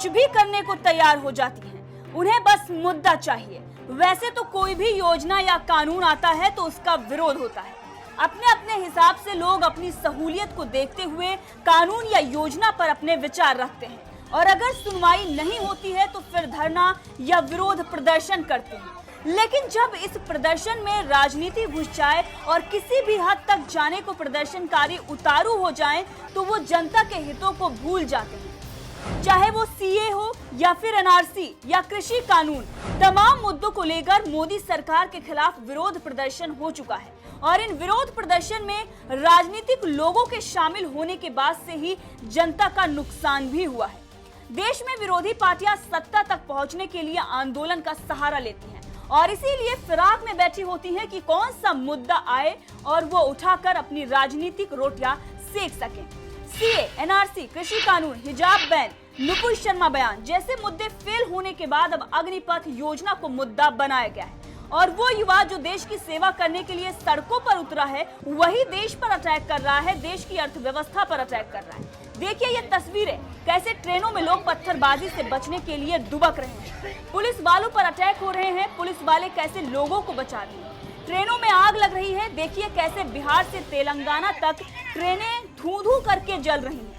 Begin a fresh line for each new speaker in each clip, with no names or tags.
कुछ भी करने को तैयार हो जाती हैं। उन्हें बस मुद्दा चाहिए। वैसे तो कोई भी योजना या कानून आता है तो उसका विरोध होता है। अपने अपने हिसाब से लोग अपनी सहूलियत को देखते हुए कानून या योजना पर अपने विचार रखते हैं और अगर सुनवाई नहीं होती है तो फिर धरना या विरोध प्रदर्शन करते हैं। लेकिन जब इस प्रदर्शन में राजनीति घुस जाए और किसी भी हद तक जाने को प्रदर्शनकारी उतारू हो जाएं, तो वो जनता के हितों को भूल जाते हैं। चाहे वो सीए हो या फिर एनआरसी या कृषि कानून, तमाम मुद्दों को लेकर मोदी सरकार के खिलाफ विरोध प्रदर्शन हो चुका है और इन विरोध प्रदर्शन में राजनीतिक लोगों के शामिल होने के बाद से ही जनता का नुकसान भी हुआ है। देश में विरोधी पार्टियां सत्ता तक पहुंचने के लिए आंदोलन का सहारा लेती हैं और इसीलिए फिराक में बैठी होती हैं कि कौन सा मुद्दा आए और वो उठाकर अपनी राजनीतिक रोटियां सेक सकें। सीए, एनआरसी, कृषि कानून, हिजाब बैन, नुपुर शर्मा बयान जैसे मुद्दे फेल होने के बाद अब अग्निपथ योजना को मुद्दा बनाया गया है और वो युवा जो देश की सेवा करने के लिए सड़कों पर उतरा है वही देश पर अटैक कर रहा है, देश की अर्थव्यवस्था पर अटैक कर रहा है। देखिए ये तस्वीरें, कैसे ट्रेनों में लोग पत्थरबाजी से बचने के लिए दुबक रहे हैं, पुलिस वालों पर अटैक हो रहे हैं, पुलिस वाले कैसे लोगों को बचा रहे हैं, ट्रेनों में आग लग रही है। देखिए कैसे बिहार से तेलंगाना तक ट्रेनें धू-धू करके जल रही हैं।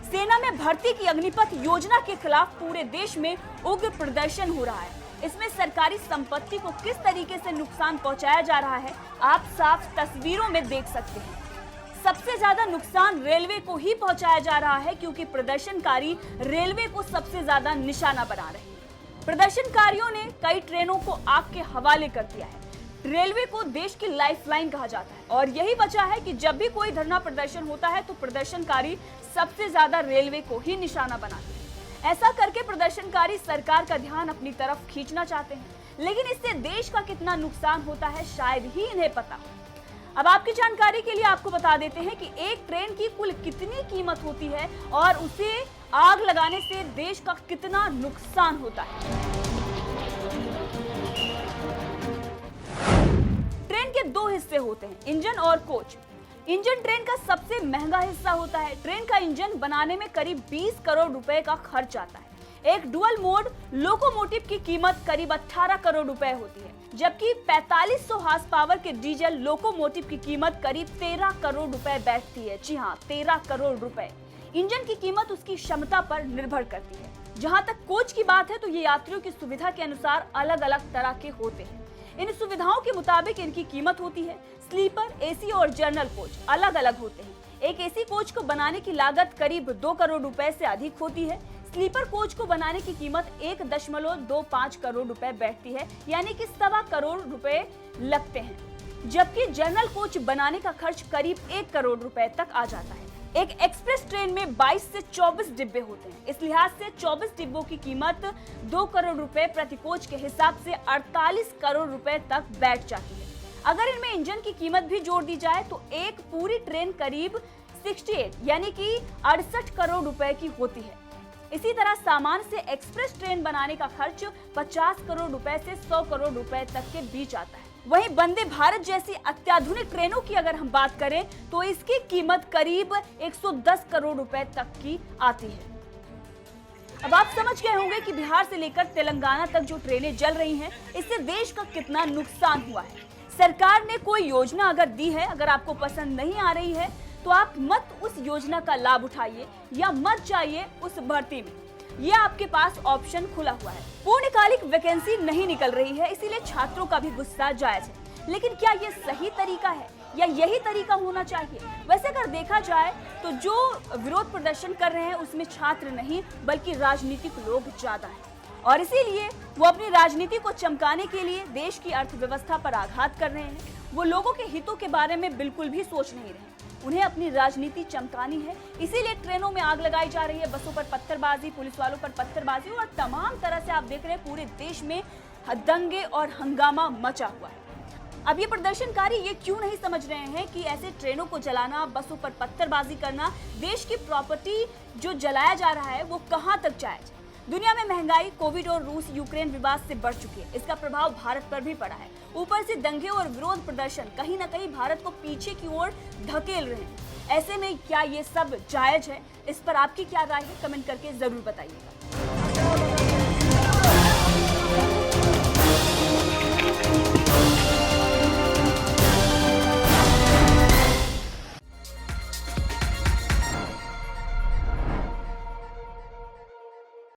सेना में भर्ती की अग्निपथ योजना के खिलाफ पूरे देश में उग्र प्रदर्शन हो रहा है। इसमें सरकारी संपत्ति को किस तरीके से नुकसान पहुंचाया जा रहा है आप साफ तस्वीरों में देख सकते हैं। सबसे ज्यादा नुकसान रेलवे को ही पहुंचाया जा रहा है क्योंकि प्रदर्शनकारी रेलवे को सबसे ज्यादा निशाना बना रहे हैं। प्रदर्शनकारियों ने कई ट्रेनों को आग के हवाले कर दिया है। रेलवे को देश की लाइफलाइन कहा जाता है और यही वजह है कि जब भी कोई धरना प्रदर्शन होता है तो प्रदर्शनकारी सबसे ज्यादा रेलवे को ही निशाना बनाते हैं। ऐसा करके प्रदर्शनकारी सरकार का ध्यान अपनी तरफ खींचना चाहते हैं, लेकिन इससे देश का कितना नुकसान होता है शायद ही इन्हें पता। अब आपकी जानकारी के लिए आपको बता देते हैं कि एक ट्रेन की कुल कितनी कीमत होती है और उसे आग लगाने से देश का कितना नुकसान होता है। ट्रेन के दो हिस्से होते हैं, इंजन और कोच। इंजन ट्रेन का सबसे महंगा हिस्सा होता है। ट्रेन का इंजन बनाने में करीब 20 करोड़ रुपए का खर्च आता है। एक डुअल मोड लोकोमोटिव की कीमत करीब 18 करोड़ रुपए होती है, जबकि 4500 हार्स पावर के डीजल लोकोमोटिव की कीमत करीब 13 करोड़ रुपए बैठती है। जी हाँ, 13 करोड़ रुपए। इंजन की कीमत उसकी क्षमता पर निर्भर करती है। जहां तक कोच की बात है तो ये यात्रियों की सुविधा के अनुसार अलग अलग तरह के होते हैं। इन सुविधाओं के मुताबिक इनकी कीमत होती है। स्लीपर, एसी और जनरल कोच अलग अलग होते हैं। एक एसी कोच को बनाने की लागत करीब 2 करोड़ रुपए से अधिक होती है। स्लीपर कोच को बनाने की कीमत 1.25 करोड़ रुपए बैठती है, यानी कि 1.25 करोड़ रुपए लगते हैं, जबकि जनरल कोच बनाने का खर्च करीब 1 करोड़ रुपए तक आ जाता है। एक एक्सप्रेस ट्रेन में 22 से 24 डिब्बे होते हैं। इस लिहाज से 24 डिब्बों की कीमत 2 करोड़ रुपए प्रति कोच के हिसाब से 48 करोड़ रुपए तक बैठ जाती है। अगर इनमें इंजन की कीमत भी जोड़ दी जाए तो एक पूरी ट्रेन करीब 68 यानी कि 68 करोड़ रुपए की होती है। इसी तरह सामान्य से एक्सप्रेस ट्रेन बनाने का खर्च 50 करोड़ रुपए से 100 करोड़ रुपए तक के बीच आता है। वहीं वंदे भारत जैसी अत्याधुनिक ट्रेनों की अगर हम बात करें तो इसकी कीमत करीब 110 करोड़ रुपए तक की आती है। अब आप समझ गए होंगे कि बिहार से लेकर तेलंगाना तक जो ट्रेनें चल रही हैं, इससे देश का कितना नुकसान हुआ है। सरकार ने कोई योजना अगर दी है, अगर आपको पसंद नहीं आ रही है तो आप मत उस योजना का लाभ उठाइए या मत जाइए उस भर्ती में। ये आपके पास ऑप्शन खुला हुआ है। पूर्णकालिक वैकेंसी नहीं निकल रही है, इसीलिए छात्रों का भी गुस्सा जायज है। लेकिन क्या ये सही तरीका है या यही तरीका होना चाहिए? वैसे अगर देखा जाए तो जो विरोध प्रदर्शन कर रहे हैं उसमें छात्र नहीं बल्कि राजनीतिक लोग ज्यादा हैं और इसीलिए वो अपनी राजनीति को चमकाने के लिए देश की अर्थव्यवस्था पर आघात कर रहे हैं। वो लोगों के हितों के बारे में बिल्कुल भी सोच नहीं रहे। उन्हें अपनी राजनीति चमकानी है, इसीलिए ट्रेनों में आग लगाई जा रही है, बसों पर पत्थरबाजी, पुलिस वालों पर पत्थरबाजी और तमाम तरह से आप देख रहे हैं पूरे देश में दंगे और हंगामा मचा हुआ है। अब ये प्रदर्शनकारी ये क्यों नहीं समझ रहे हैं कि ऐसे ट्रेनों को जलाना, बसों पर पत्थरबाजी करना, देश की प्रॉपर्टी जो जलाया जा रहा है वो कहां तक जायज? दुनिया में महंगाई, कोविड और रूस यूक्रेन विवाद से बढ़ चुकी है। इसका प्रभाव भारत पर भी पड़ा है। ऊपर से दंगे और विरोध प्रदर्शन कहीं न कहीं भारत को पीछे की ओर धकेल रहे हैं। ऐसे में क्या ये सब जायज है? इस पर आपकी क्या राय है? कमेंट करके जरूर बताइएगा।